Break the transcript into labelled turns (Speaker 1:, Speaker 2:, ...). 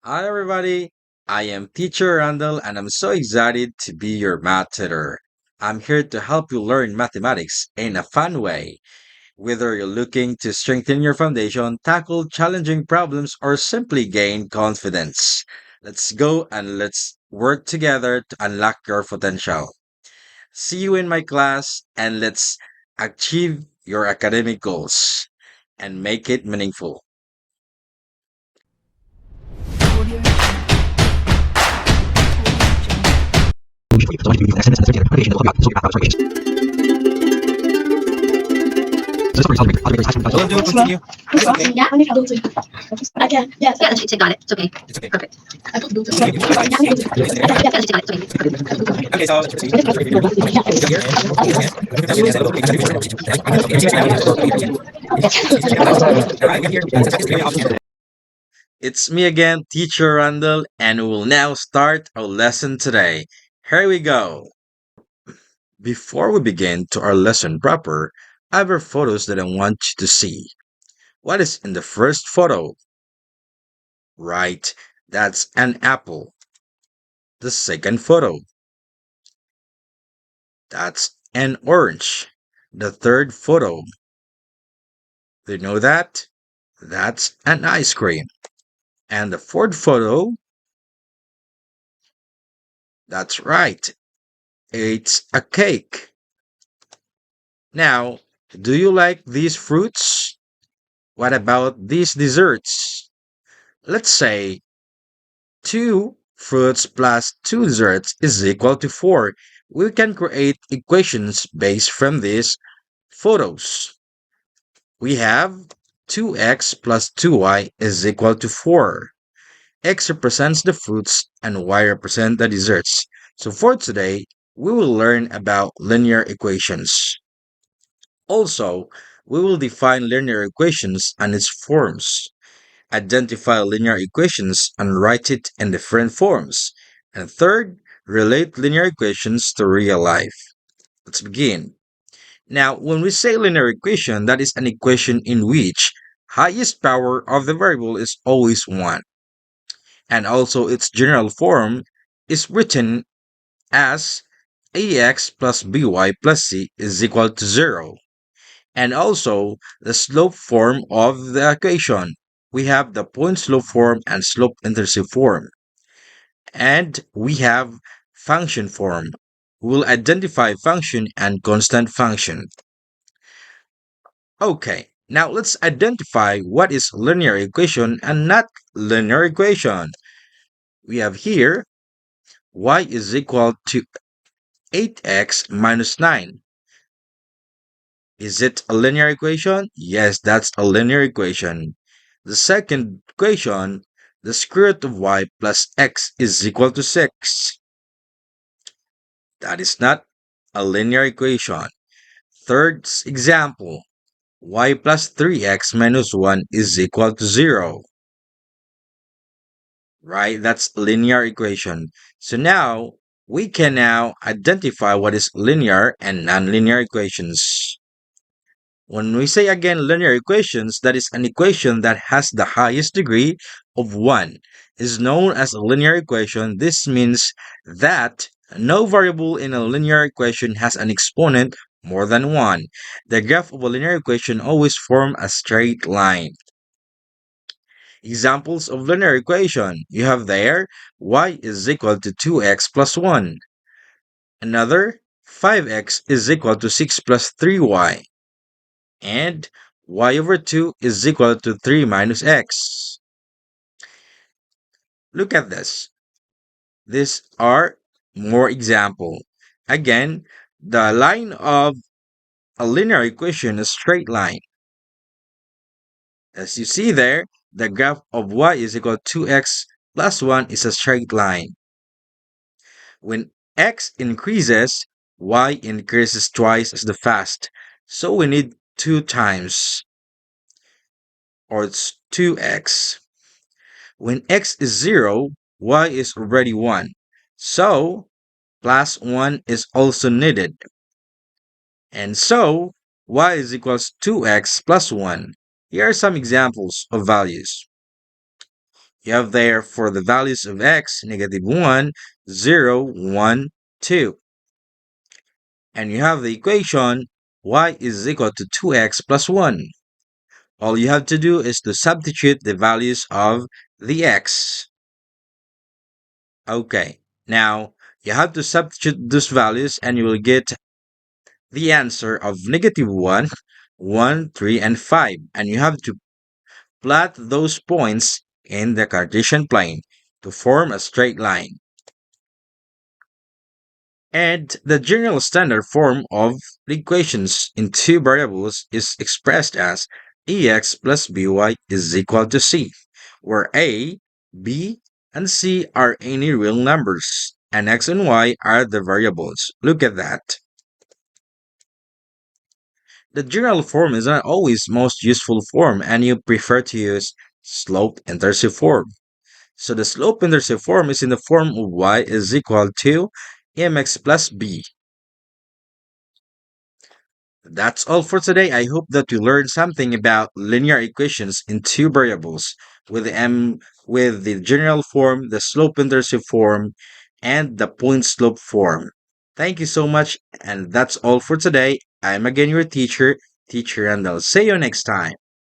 Speaker 1: Hi, everybody. I am Teacher Randall, and I'm so excited to be your math tutor. I'm here to help you learn mathematics in a fun way. Whether you're looking to strengthen your foundation, tackle challenging problems, or simply gain confidence, let's go and let's work together to unlock your potential. See you in my class, and let's achieve your academic goals and make it meaningful. Hello, do continue. It's okay.
Speaker 2: Yeah, okay. Yeah, she got it. It's okay.
Speaker 1: It's okay.
Speaker 2: Perfect.
Speaker 1: Okay, you got it.
Speaker 2: Yeah, she got it. It's okay.
Speaker 1: Okay, so let's proceed. Let's review. Go here and once again. That's your next level. Okay, it's me again, Teacher Randall, and we will now start our lesson today. Here we go. Before we begin to our lesson proper, I have photos that I want you to see. What is in the first photo? Right, that's an apple. The second photo, that's an orange. The third photo, do you know that? That's an ice cream. And the fourth photo, that's right, it's a cake. Now, do you like these fruits? What about these desserts? Let's say 2 fruits plus 2 desserts is equal to 4. We can create equations based from these photos. We have 2x plus 2y is equal to 4. X represents the fruits and y represent the desserts. So for today, we will learn about linear equations. Also, we will define linear equations and its forms, identify linear equations and write it in different forms, and third, relate linear equations to real life. Let's begin. Now, when we say linear equation, that is an equation in which highest power of the variable is always 1, and also its general form is written as ax plus by plus c is equal to 0. And also the slope form of the equation. We have the point slope form and slope intercept form. And we have function form. We'll identify function and constant function. Okay, now let's identify what is linear equation and not linear equation. We have here y is equal to 8x minus 9. Is it a linear equation? Yes, that's a linear equation. The second equation, the square root of y plus x is equal to 6. That is not a linear equation. Third example, y plus 3x minus 1 is equal to 0. Right? That's linear equation. So now, we can now identify what is linear and nonlinear equations. When we say again linear equations, that is an equation that has the highest degree of 1 is known as a linear equation. This means that no variable in a linear equation has an exponent more than 1. The graph of a linear equation always form a straight line. Examples of linear equation. You have there y is equal to 2x plus 1. Another 5x is equal to 6 plus 3y. And y over 2 is equal to 3 minus x. Look at this. These are more example. Again, the line of a linear equation is straight line. As you see there, the graph of y is equal to 2x plus 1 is a straight line. When x increases, y increases twice as the fast. So we need 2 times, or it's 2x. When x is 0, y is already 1. So, plus 1 is also needed. And so, y is equals 2x plus 1. Here are some examples of values. You have there for the values of x, -1, 0, 1, 2. And you have the equation y is equal to 2x plus 1. All you have to do is to substitute the values of the x. Okay, now you have to substitute those values and you will get the answer of -1, 1, 3, and 5. And you have to plot those points in the Cartesian plane to form a straight line. And the general standard form of the equations in two variables is expressed as ax plus by is equal to c, where a, b, and c are any real numbers, and x and y are the variables. Look at that. The general form is not always most useful form, and you prefer to use slope inversive form. So the slope inversive form is in the form of y is equal to mx plus b. That's all for today. I hope that you learned something about linear equations in two variables with the general form, the slope inversive form, and the point slope form. Thank you so much, and that's all for today. I'm again your teacher, Teacher Randall. See you next time.